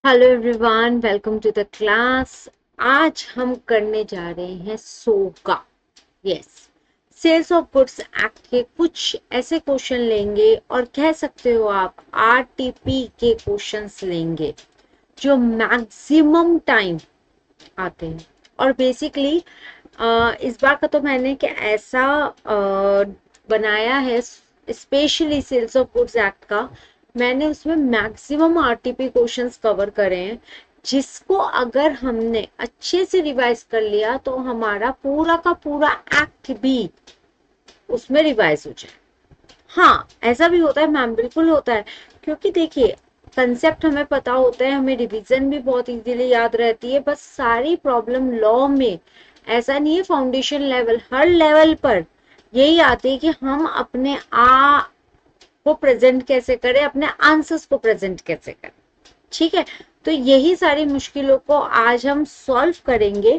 Hello everyone, welcome to the class. आज हम करने जा रहे हैं SOGA. Yes, sales of goods act के कुछ ऐसे क्वेश्चन लेंगे और कह सकते हो आप आरटीपी के क्वेश्चंस लेंगे जो मैक्सिमम टाइम आते हैं। और बेसिकली इस बार का तो मैंने क्या ऐसा बनाया है specially Sales of goods Act का। मैंने उसमें मैक्सिमम आरटीपी क्वेश्चंस कवर करे हैं, जिसको अगर हमने अच्छे से रिवाइज कर लिया तो हमारा पूरा का पूरा एक्ट भी उसमें रिवाइज हो जाए। हाँ, ऐसा भी होता है मैम, बिल्कुल होता है। क्योंकि देखिए, कंसेप्ट हमें पता होता है, हमें रिवीजन भी बहुत इजीली याद रहती है। बस सारी प्रॉब्लम लॉ में ऐसा नहीं है, फाउंडेशन लेवल हर लेवल पर यही आती है कि हम अपने आ को प्रेजेंट कैसे करें, अपने आंसर्स को प्रेजेंट कैसे करें। ठीक है, तो यही सारी मुश्किलों को आज हम सॉल्व करेंगे।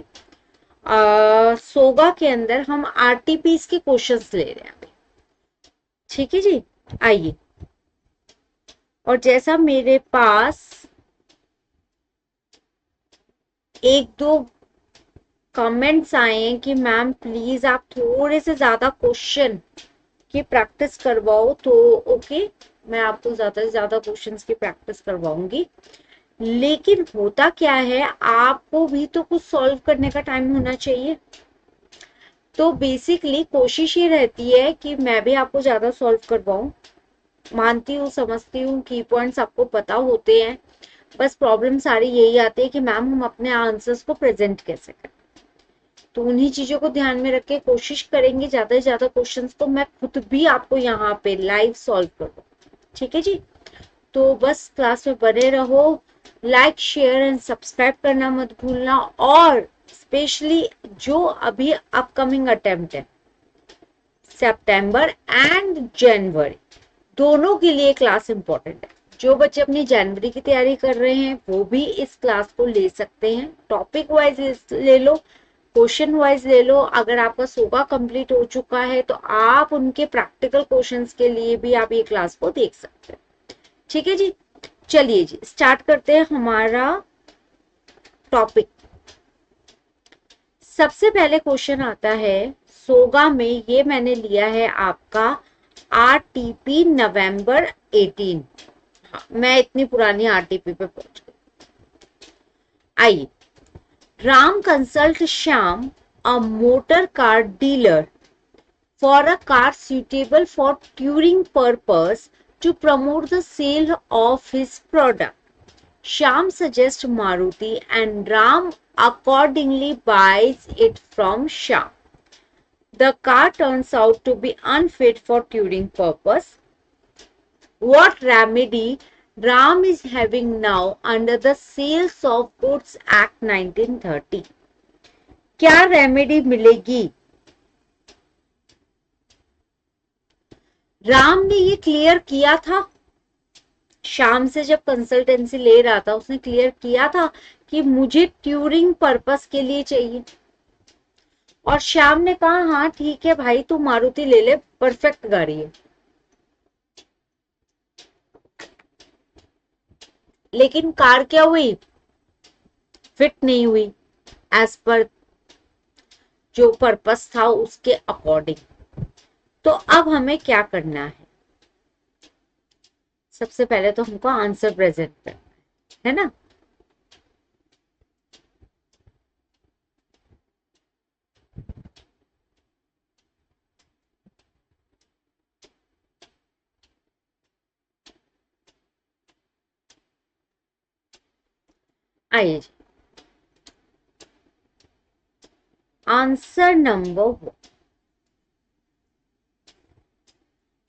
सोगा के अंदर हम आरटीपीस के क्वेश्चंस ले रहे हैं अभी। ठीक है जी, आइए। और जैसा मेरे पास एक दो कमेंट्स आए हैं कि मैम प्लीज आप थोड़े से ज्यादा क्वेश्चन की प्रैक्टिस करवाओ, तो ओके, मैं आपको ज्यादा से ज्यादा क्वेश्चंस की प्रैक्टिस करवाऊंगी। लेकिन होता क्या है, आपको भी तो कुछ सॉल्व करने का टाइम होना चाहिए। तो बेसिकली कोशिश ये रहती है कि मैं भी आपको ज्यादा सॉल्व करवाऊं। मानती हूँ, समझती हूँ, की पॉइंट्स आपको पता होते हैं। बस प्रॉब्लम सारी यही आती है कि मैम हम अपने आंसर्स को प्रेजेंट कैसे करें। तो उन्हीं चीजों को ध्यान में रख के कोशिश करेंगे ज्यादा से ज्यादा क्वेश्चंस को मैं खुद भी आपको यहाँ पे लाइव सॉल्व करूँ। ठीक है जी, तो बस क्लास में बने रहो। लाइक शेयर एंड सब्सक्राइब करना मत भूलना। और स्पेशली जो अभी अपकमिंग अटेम्प्ट है, सितंबर एंड जनवरी, दोनों के लिए क्लास इंपॉर्टेंट है। जो बच्चे अपनी जनवरी की तैयारी कर रहे हैं वो भी इस क्लास को ले सकते हैं। टॉपिक वाइज ले लो, क्वेश्चन वाइज ले लो। अगर आपका सोगा कंप्लीट हो चुका है तो आप उनके प्रैक्टिकल क्वेश्चंस के लिए भी आप ये क्लास को देख सकते हैं। ठीक है जी, चलिए जी स्टार्ट करते हैं हमारा टॉपिक। सबसे पहले क्वेश्चन आता है सोगा में, ये मैंने लिया है आपका आरटीपी नवंबर 18। हाँ, मैं इतनी पुरानी आरटीपी पे पहुंच गई। आइए। Ram consult Shyam, a motor car dealer, for a car suitable for touring purpose to promote the sale of his product. Shyam suggests Maruti and Ram accordingly buys it from Shyam. The car turns out to be unfit for touring purpose. What remedy Ram is having now under the Sales of Goods Act 1930? क्या remedy मिलेगी? राम ने ये clear किया था, शाम से जब consultancy ले रहा था उसने क्लियर किया था कि मुझे ट्यूरिंग पर्पस के लिए चाहिए। और श्याम ने कहा हाँ ठीक है भाई, तू मारुति ले ले, परफेक्ट गाड़ी है। लेकिन कार क्या हुई? फिट नहीं हुई एज पर जो पर्पस था उसके अकॉर्डिंग। तो अब हमें क्या करना है? सबसे पहले तो हमको आंसर प्रेजेंट करना है ना। आइए जी, आंसर नंबर 1।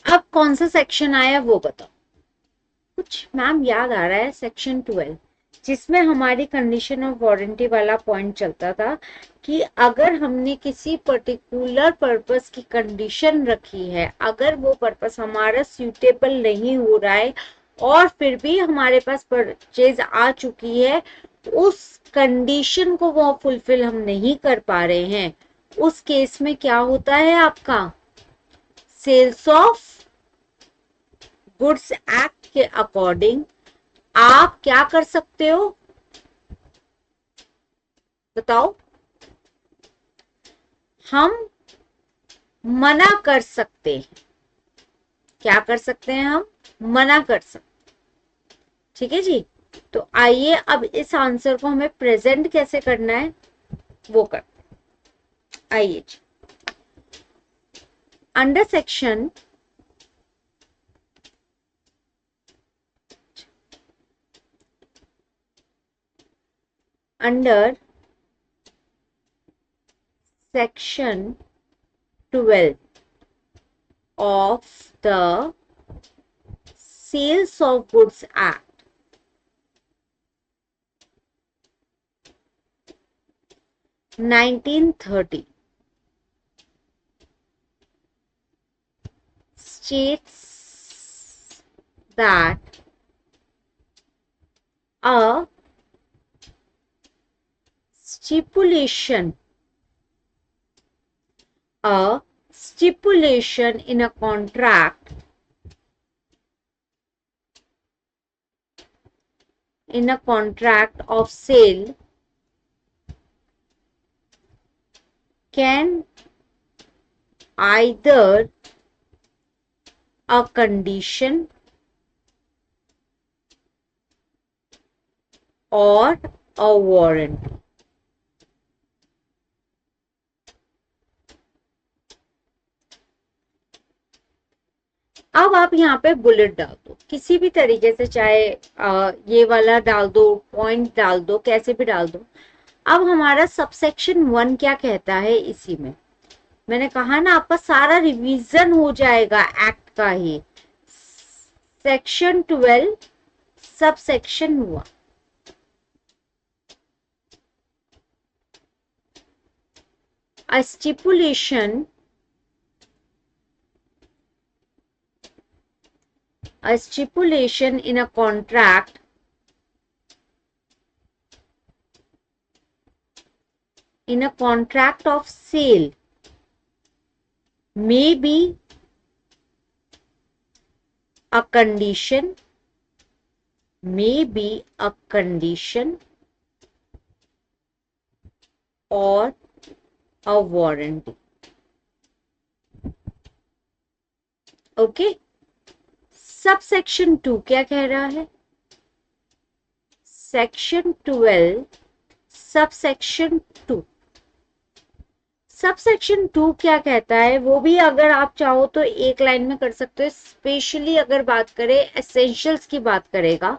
अब कौन सा सेक्शन आया वो बताओ। कुछ मैम याद आ रहा है, सेक्शन 12, जिसमें हमारी कंडीशन ऑफ वारंटी वाला पॉइंट चलता था कि अगर हमने किसी पर्टिकुलर पर्पस की कंडीशन रखी है, अगर वो पर्पस हमारा सूटेबल नहीं हो रहा है और फिर भी हमारे पास परचेज आ चुकी है, उस कंडीशन को वो फुलफिल हम नहीं कर पा रहे हैं, उस केस में क्या होता है आपका? सेल्स ऑफ गुड्स एक्ट के अकॉर्डिंग आप क्या कर सकते हो बताओ? हम मना कर सकते हैं। क्या कर सकते हैं हम? मना कर सकते। ठीक है जी। तो आइए अब इस आंसर को हमें प्रेजेंट कैसे करना है वो करते हैं। आइए जी। Under section under section 12 of the Sales of Goods Act 1930 states that a stipulation in a contract of sale can either a condition or a warrant. अब आप यहाँ पे बुलेट डाल दो किसी भी तरीके से, चाहे ये वाला डाल दो, पॉइंट डाल दो, कैसे भी डाल दो। अब हमारा सबसेक्शन 1 क्या कहता है इसी में, मैंने कहा ना आपका सारा रिवीजन हो जाएगा एक्ट का ही। Section 12 subsection 1, a stipulation in a contract of sale may be a condition or a warranty. Okay. Subsection 2 क्या कह रहा है? सेक्शन 12 सबसेक्शन 2 क्या कहता है वो भी अगर आप चाहो तो एक लाइन में कर सकते हो। स्पेशली अगर बात करें एसेंशियल्स की बात करेगा,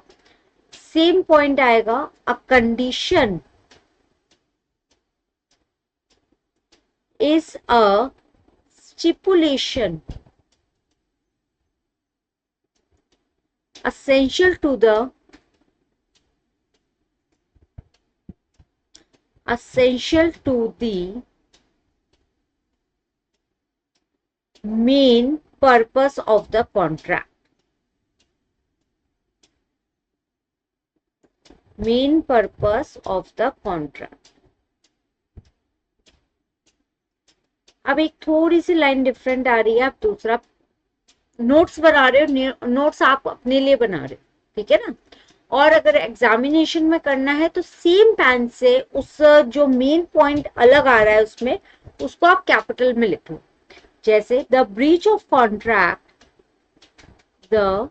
सेम पॉइंट आएगा। A condition is a stipulation essential to the main purpose of the contract. अब एक थोड़ी सी लाइन डिफरेंट आ रही है, आप दूसरा नोट्स बना रहे हो, नोट्स आप अपने लिए बना रहे हो, ठीक है ना। और अगर एग्जामिनेशन में करना है तो सेम पेन से उस जो मेन पॉइंट अलग आ रहा है उसमें उसको आप कैपिटल में लिखो। जैसे the breach of contract, the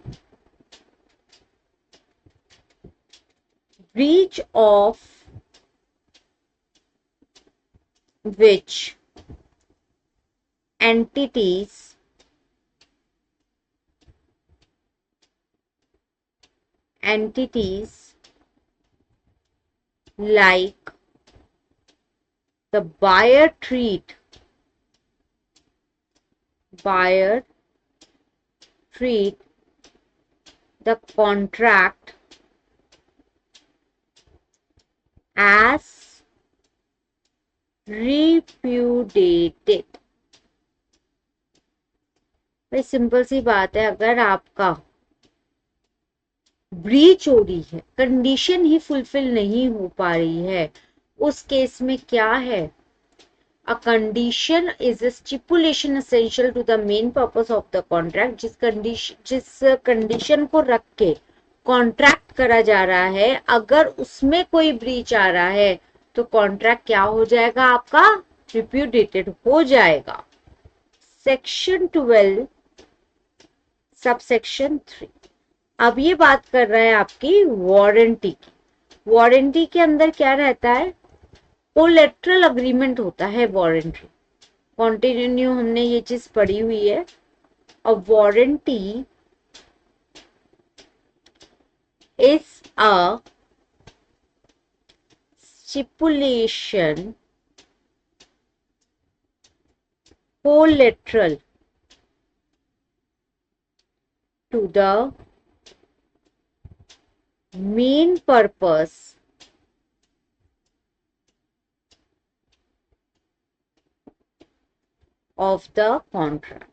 breach of which entities like the buyer treat the contract as repudiated। भाई सिंपल सी बात है, अगर आपका ब्रीच हो रही है, कंडीशन ही फुलफिल नहीं हो पा रही है, उस केस में क्या है? A condition is a stipulation essential to the main purpose of the contract। जिस कंडीशन को रख के कॉन्ट्रैक्ट करा जा रहा है, अगर उसमें कोई ब्रीच आ रहा है तो कॉन्ट्रैक्ट क्या हो जाएगा आपका, रिप्यूडिएटेड हो जाएगा। सेक्शन 12 सबसेक्शन 3, अब ये बात कर रहा है आपकी वारंटी की। वारंटी के अंदर क्या रहता है, कोलेटरल अग्रीमेंट होता है वारंटी। कॉन्टिन्यू हमने ये चीज पढ़ी हुई है। अब warranty is a stipulation collateral to the main purpose of the contract.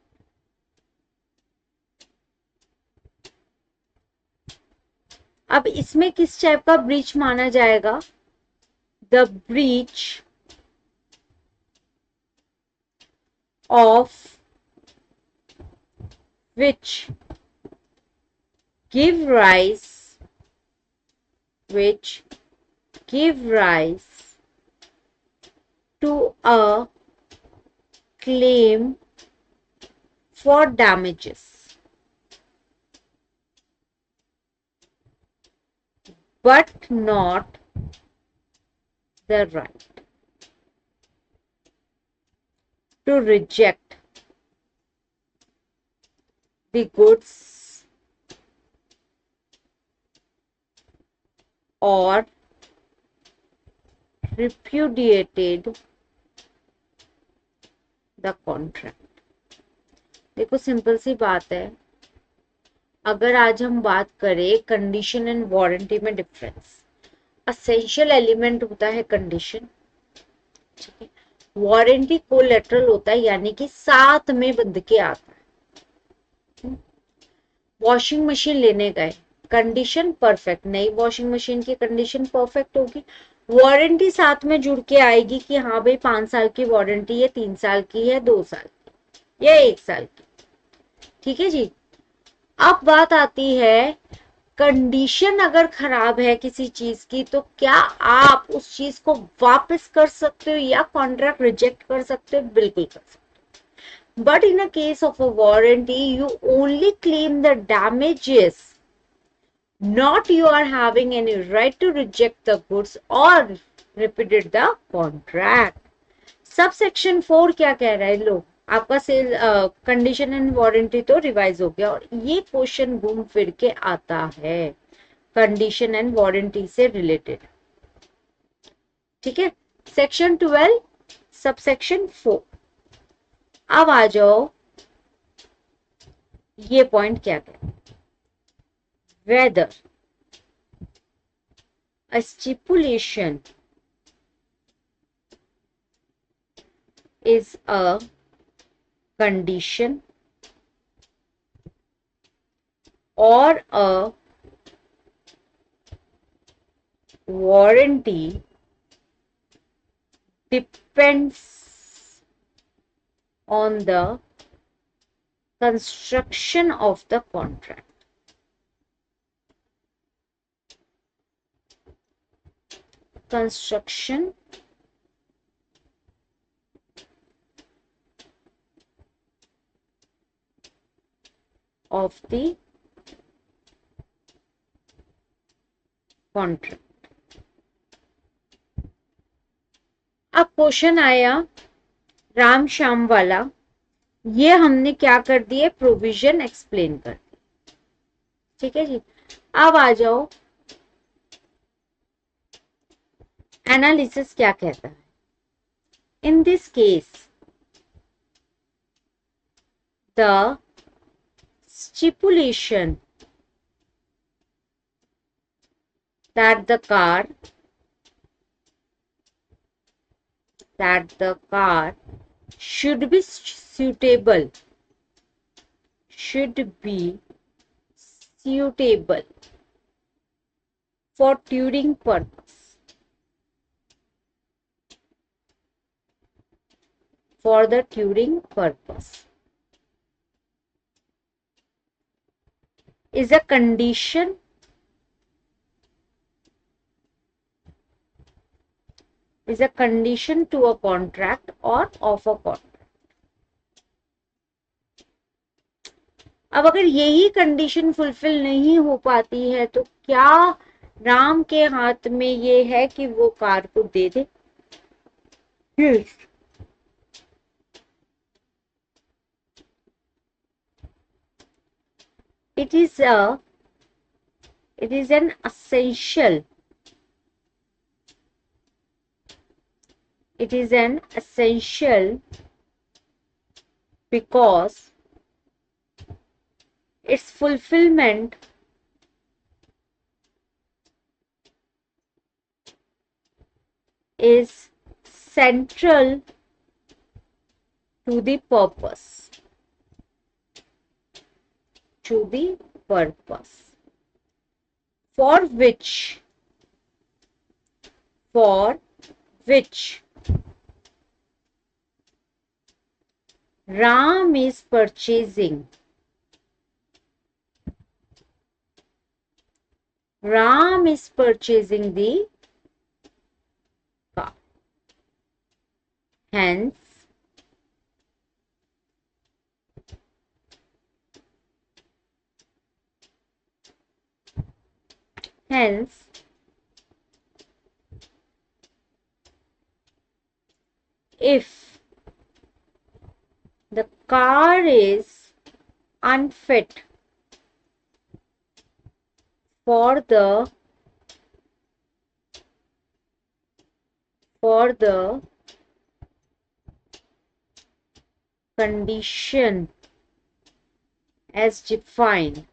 अब इसमें किस टाइप का ब्रीच माना जाएगा, the breach of which give rise to a claim for damages but not the right to reject the goods or repudiated the contract। देखो simple सी बात है, अगर आज हम बात करें कंडीशन एंड वारंटी में डिफरेंस, असेंशियल एलिमेंट होता है कंडीशन, ठीक है, वारंटी कोलेटरल होता है यानी कि साथ में बंध के आता है। वॉशिंग मशीन लेने गए, कंडीशन परफेक्ट, नई वॉशिंग मशीन की कंडीशन परफेक्ट होगी, वारंटी साथ में जुड़ के आएगी कि हाँ भाई 5 साल की वारंटी है, 3 साल की है, 2 साल की या 1 साल की, ठीक है जी। अब बात आती है, कंडीशन अगर खराब है किसी चीज की तो क्या आप उस चीज को वापस कर सकते हो या कॉन्ट्रैक्ट रिजेक्ट कर सकते हो, बिल्कुल कर सकते हो। But in a case of a warranty you only claim the damages, not you are having any right to reject the goods or repudiate the contract। Subsection 4 क्या कह रहा है, लो आपका सेल कंडीशन एंड वारंटी तो revise हो गया, और ये क्वेश्चन घूम फिर के आता है कंडीशन एंड वारंटी से रिलेटेड, ठीक है। सेक्शन 12 सबसेक्शन 4, अब आ जाओ ये पॉइंट क्या कहता है, whether a stipulation is a condition or a warranty depends on the construction of the contract। construction of the contract। अब क्वेश्चन आया राम श्याम वाला, ये हमने क्या कर दिए, प्रोविजन एक्सप्लेन कर दिए, ठीक है जी। अब आ जाओ एनालिसिस क्या कहता है। In this case the stipulation that the car should be suitable for touring purpose, for the touring purpose is a condition is a condition to a contract or of a contract. अब अगर यही condition fulfil नहीं हो पाती है तो क्या राम के हाथ में ये है कि वो कार को दे दे? Yes. It is an essential. It is an essential because its fulfillment is central to the purpose. To the purpose for which Ram is purchasing. Ram is purchasing the car. Hence, if the car is unfit for the condition as defined,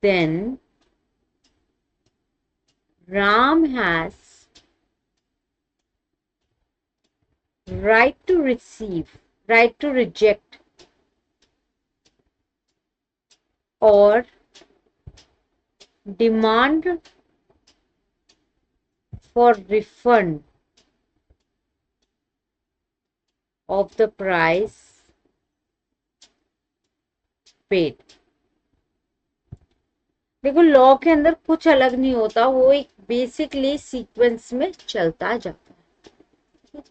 then Ram has right to receive, right to reject, or demand for refund of the price paid. देखो law के अंदर कुछ अलग नहीं होता, वो एक basically sequence में चलता जाता है।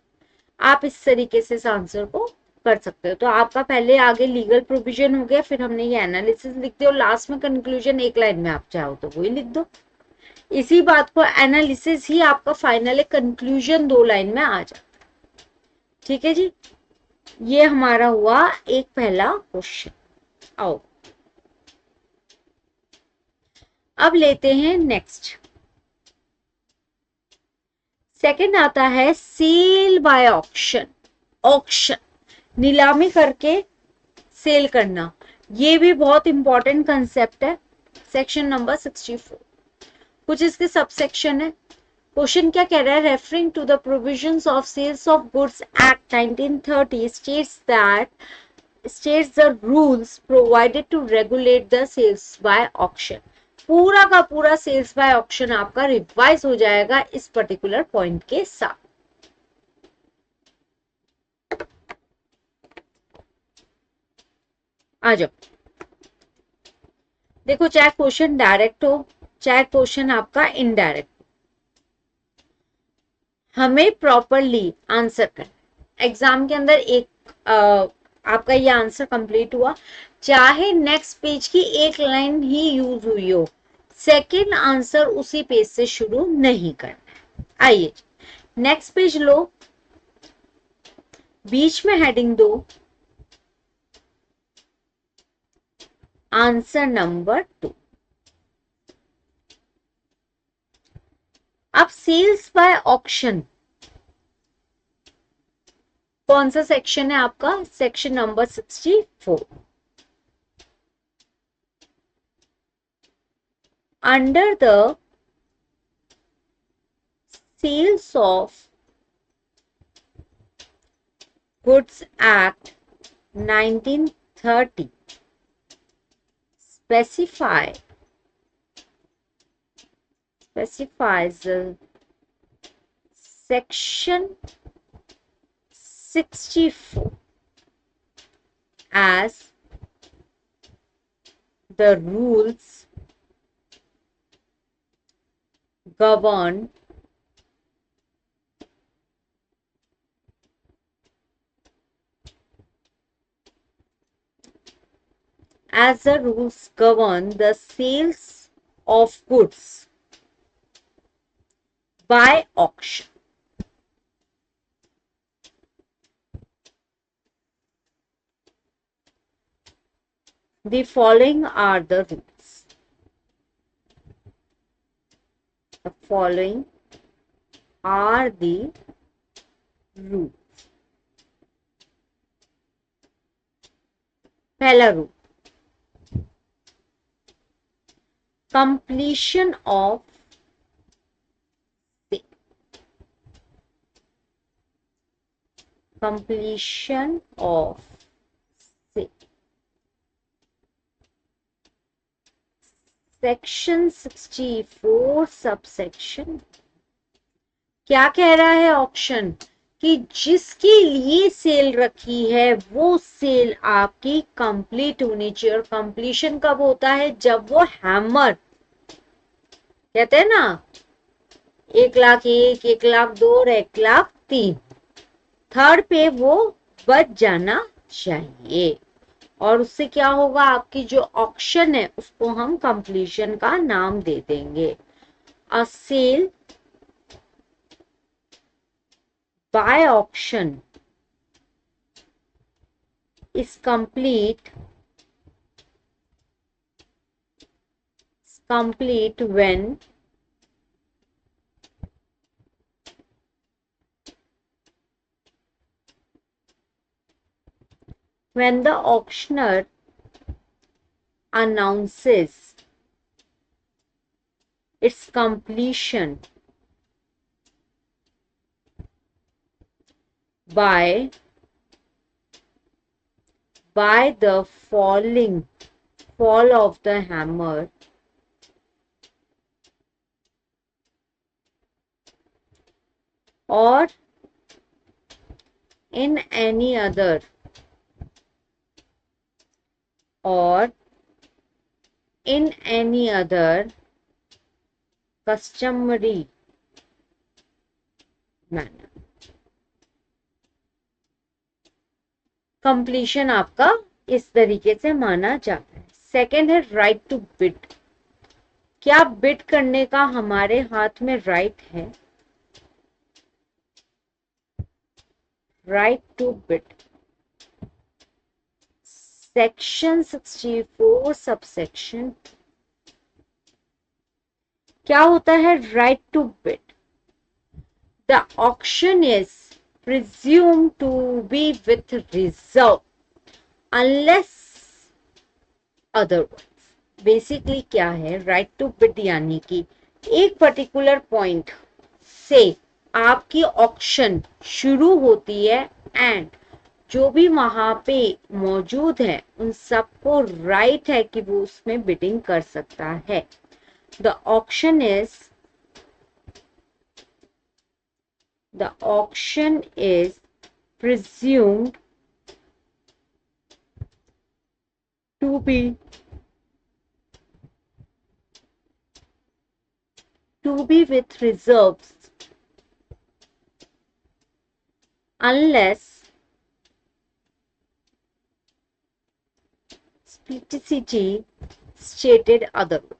आप इस तरीके से इस आंसर को कर सकते हो। तो आपका पहले आगे लीगल प्रोविजन हो गया, फिर हमने ये एनालिसिस लिख दिया और लास्ट में कंक्लूजन एक लाइन में आप चाहो तो वही लिख दो। इसी बात को एनालिसिस ही आपका फाइनल है, कंक्लूजन 2 लाइन में आ जाता। ठीक है जी, ये हमारा हुआ एक पहला क्वेश्चन। आओ अब लेते हैं नेक्स्ट। सेकंड आता है सेल बाय ऑक्शन। ऑक्शन नीलामी करके सेल करना, ये भी बहुत इंपॉर्टेंट कंसेप्ट है। सेक्शन नंबर 64, कुछ इसके सबसेक्शन है। क्वेश्चन क्या कह रहा है? Referring to the provisions of Sales of goods Act 1930 states the rules provided to regulate the sales by auction। पूरा का पूरा सेल्स बाय ऑक्शन आपका रिवाइज हो जाएगा इस पर्टिकुलर पॉइंट के साथ। आ जाओ, देखो चाहे क्वेश्चन डायरेक्ट हो चाहे क्वेश्चन आपका इनडायरेक्ट, हमें प्रॉपरली आंसर करना। एग्जाम के अंदर एक आपका ये आंसर कंप्लीट हुआ, चाहे नेक्स्ट पेज की एक लाइन ही यूज हुई हो, सेकंड आंसर उसी पेज से शुरू नहीं करना है। आइए नेक्स्ट पेज लो, बीच में हेडिंग दो आंसर नंबर 2। अब सेल्स बाय ऑक्शन कौन सा सेक्शन है आपका? Section number 64। Under the Sales of goods Act 1930 specifies section 64 as the rules govern as the rules govern the sales of goods by auction. The following are the rules. The following are the rules. पहला rule, completion of sale. Completion of sale. Section 64 subsection क्या कह रहा है auction कि जिसके लिए cell रखी है वो सेल आपकी कंप्लीट होनी चाहिए। और कंप्लीशन कब होता है? जब वो हैमर कहते हैं ना 1,01,000, 1,02,000 और 1,03,000 थर्ड पे वो बच जाना चाहिए। और उससे क्या होगा, आपकी जो ऑक्शन है उसको हम कंप्लीशन का नाम दे देंगे। A sale by auction is complete when the auctioneer announces its completion by the fall of the hammer or in any other customary manner। Completion आपका इस तरीके से माना जाता है। सेकंड है राइट टू बिड। क्या बिड करने का हमारे हाथ में राइट है? Right to bid section 64 subsection क्या होता है? Right to bid, the auction is presumed to be with reserve unless otherwise। Basically क्या है राइट टू बिड? यानी कि एक पर्टिकुलर पॉइंट से आपकी ऑक्शन शुरू होती है एंड जो भी वहां पे मौजूद है उन सबको राइट है कि वो उसमें बिडिंग कर सकता है। The auction is presumed to be with reserves unless explicitly stated otherwise।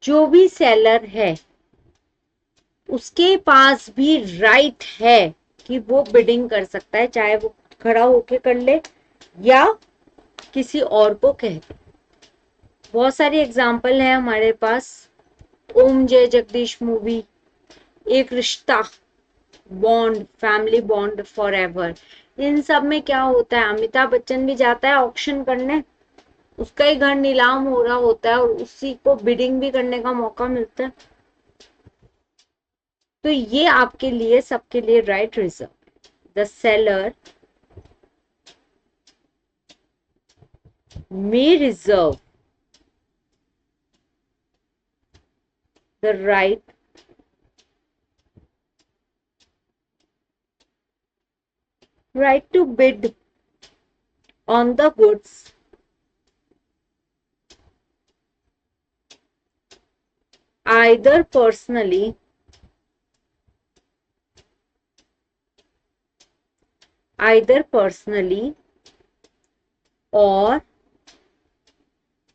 जो भी सेलर है उसके पास भी राइट है कि वो बिडिंग कर सकता है, चाहे वो खड़ा होके कर ले या किसी और को कह दे। बहुत सारी एग्जाम्पल है हमारे पास। ओम जय जगदीश मूवी, एक रिश्ता, bond, family bond for ever, इन सब में क्या होता है अमिताभ बच्चन भी जाता है ऑक्शन करने, उसका ही घर नीलाम हो रहा होता है और उसी को बिडिंग भी करने का मौका मिलता है। तो ये आपके लिए सबके लिए right reserve. The seller may reserve the right to bid on the goods either personally or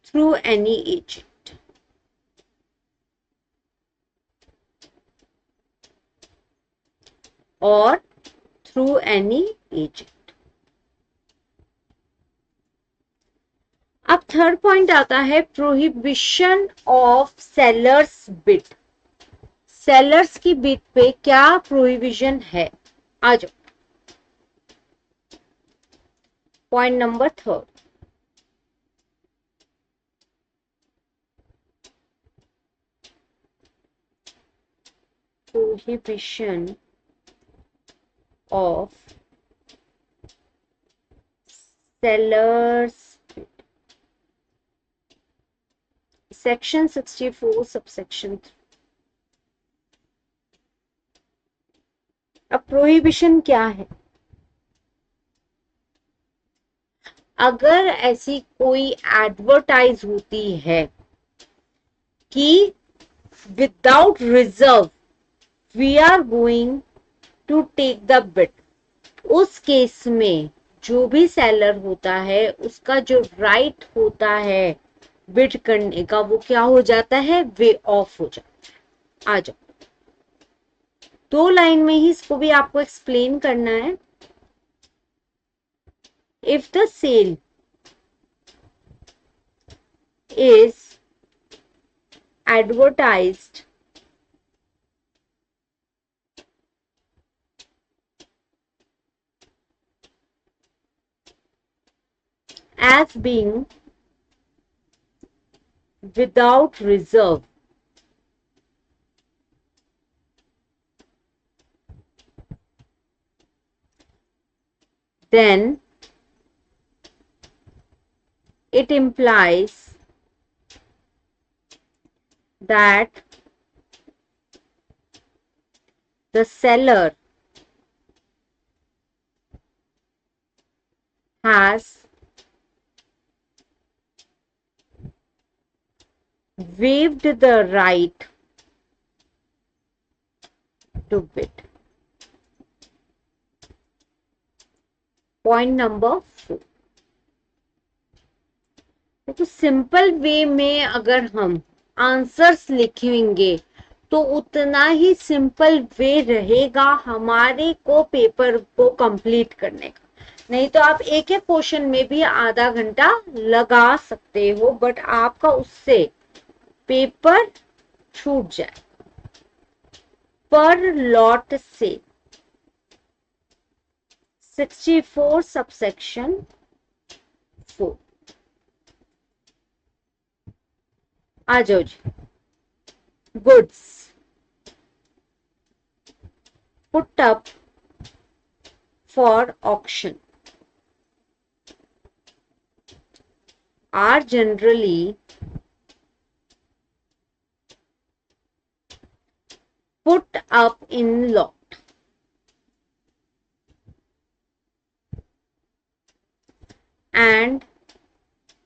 through any agent. Or through any agent. अब थर्ड पॉइंट आता है prohibition of sellers bid. Sellers की बिड पे क्या prohibition है? आ जाओ. Point number third. Prohibition of sellers bid. Section 64 subsection 3. अब prohibition क्या है? अगर ऐसी कोई एडवर्टाइज होती है कि without reserve we are going to take the bid, उस केस में जो भी सेलर होता है उसका जो राइट होता है बिड करने का वो क्या हो जाता है? वे ऑफ हो जाता है. आ जाओ. दो लाइन में ही इसको भी आपको एक्सप्लेन करना है. If the sale is advertised as being without reserve, then it implies that the seller has waived the right to bid. Point number 4. तो सिंपल वे में अगर हम आंसर्स लिखेंगे तो उतना ही सिंपल वे रहेगा हमारे को पेपर को कंप्लीट करने का. नहीं तो आप एक एक क्वेश्चन में भी आधा घंटा लगा सकते हो, बट आपका उससे पेपर छूट जाए. पर लॉट से 64 सबसेक्शन 4. आ जाओ जी. Goods put up for auction are generally put up in lot and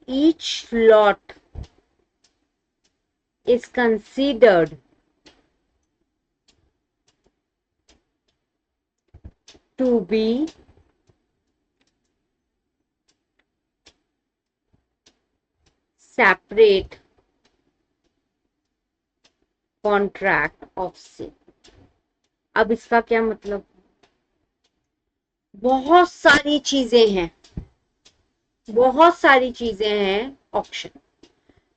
each lot is considered to be separate contract of sale. अब इसका क्या मतलब? बहुत सारी चीजें हैं ऑक्शन,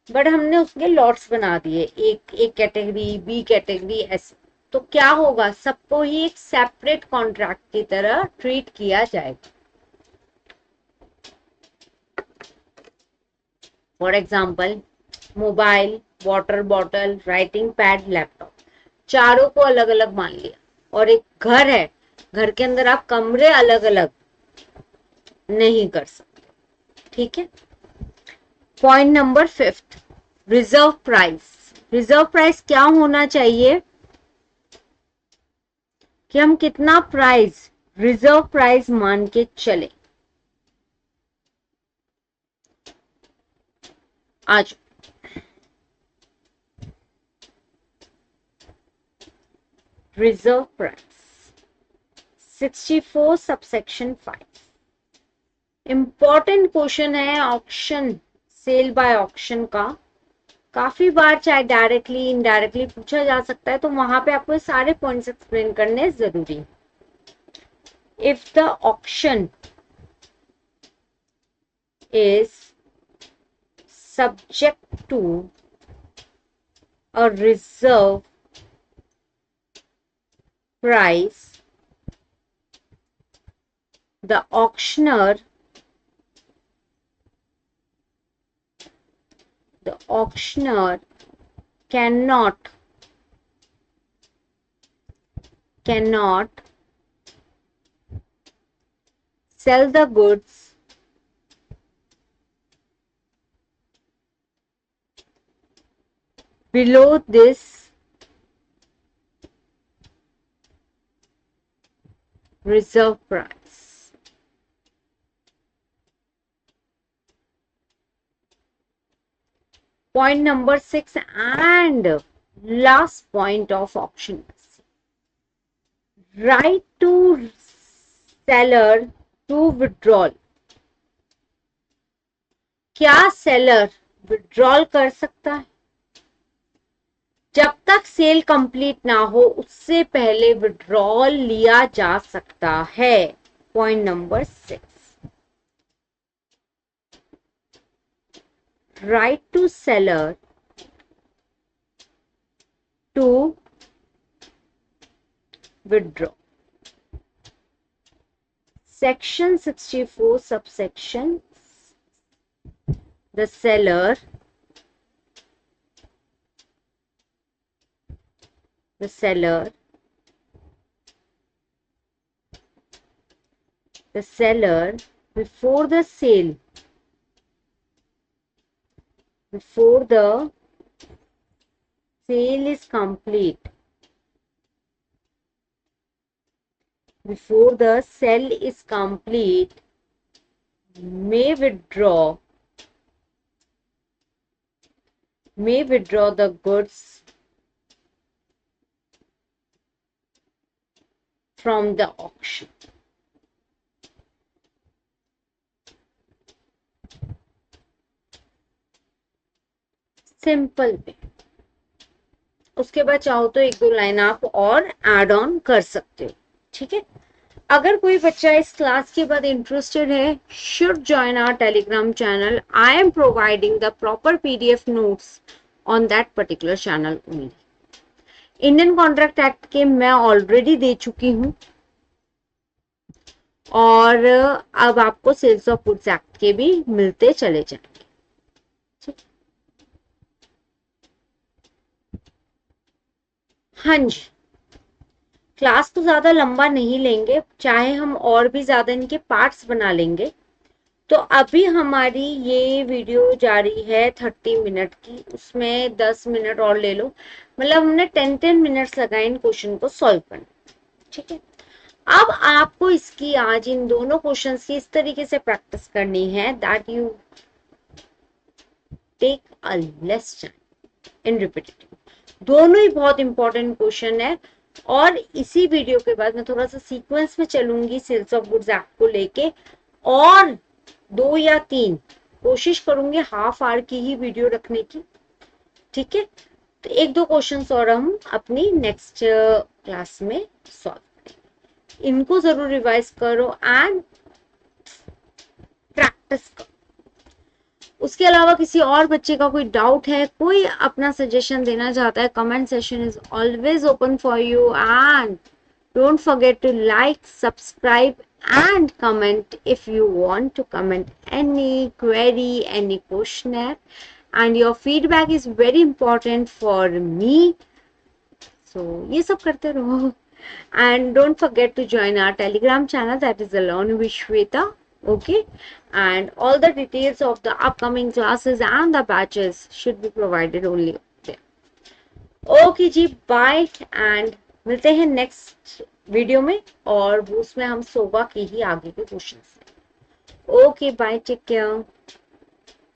बट हमने उसके लॉट्स बना दिए, एक कैटेगरी, बी कैटेगरी, ऐसे. तो क्या होगा? सबको ही एक सेपरेट कॉन्ट्रैक्ट की तरह ट्रीट किया जाएगा. For example mobile, water bottle, writing pad, laptop, चारों को अलग अलग मान लिया. और एक घर है, घर के अंदर आप कमरे अलग अलग नहीं कर सकते. ठीक है. Point number 5, reserve price. Reserve price क्या होना चाहिए? कि हम कितना प्राइस रिजर्व प्राइस मान के चले. आज reserve price 64 subsection 5 important question है ऑक्शन सेल बाय ऑक्शन का। काफी बार चाहे डायरेक्टली इनडायरेक्टली पूछा जा सकता है, तो वहां पे आपको सारे पॉइंट्स एक्सप्लेन करने जरूरी। If the auction is subject to a reserve price, the auctioneer cannot sell the goods below this reserve price. Point number 6 and last point of auction. Right to seller to withdrawal. क्या seller withdrawal कर सकता है? जब तक cell complete ना हो उससे पहले विड्रॉल लिया जा सकता है। Point number 6, right to seller to withdraw. Section 64 subsection the seller before the sale is complete, before the sale is complete, may withdraw the goods from the auction. Simple way. उसके बाद चाहो तो एक दो लाइन आप और add on कर सकते हो। ठीक है, अगर कोई बच्चा इस क्लास के बाद इंटरेस्टेड है, should join our Telegram channel. I am providing the proper PDF notes on that particular channel only. Indian Contract Act के मैं ऑलरेडी दे चुकी हूं और अब आपको सेल्स ऑफ गुड्स एक्ट के भी मिलते चले जाएंगे। हाँ जी, क्लास तो ज्यादा लंबा नहीं लेंगे, चाहे हम और भी ज्यादा इनके पार्ट्स बना लेंगे। तो अभी हमारी ये वीडियो जारी है 30 मिनट की, उसमें 10 मिनट और ले लो, मतलब हमने 10 मिनट्स लगाए इन क्वेश्चन को सॉल्व करने। ठीक है, अब आपको इसकी आज इन दोनों क्वेश्चंस की इस तरीके से प्रैक्टिस करनी है that you take a less time in repeating. दोनों ही बहुत इंपॉर्टेंट क्वेश्चन है और इसी वीडियो के बाद मैं थोड़ा सा सीक्वेंस में चलूंगी सेल्स ऑफ गुड्स एक्ट को लेके, और 2 या 3 कोशिश करूंगी हाफ आवर की ही वीडियो रखने की। ठीक है, तो 1-2 क्वेश्चंस और हम अपनी नेक्स्ट क्लास में सॉल्व करेंगे। इनको जरूर रिवाइज करो एंड प्रैक्टिस करो। उसके अलावा किसी और बच्चे का कोई डाउट है, कोई अपना सजेशन देना चाहता है, comment session is always open for you and don't forget to like, subscribe and comment if you want to comment any query, any questionnaire, and your feedback is very important for me. So ये सब करते रहो and don't forget to join our telegram channel, that is Learn with Shweta. Okay, and all the details of the upcoming classes and the batches should be provided only there. Okay ji, bye and मिलते हैं next video में, और उसमें हम सोबा के ही आगे के question. Okay bye, take care.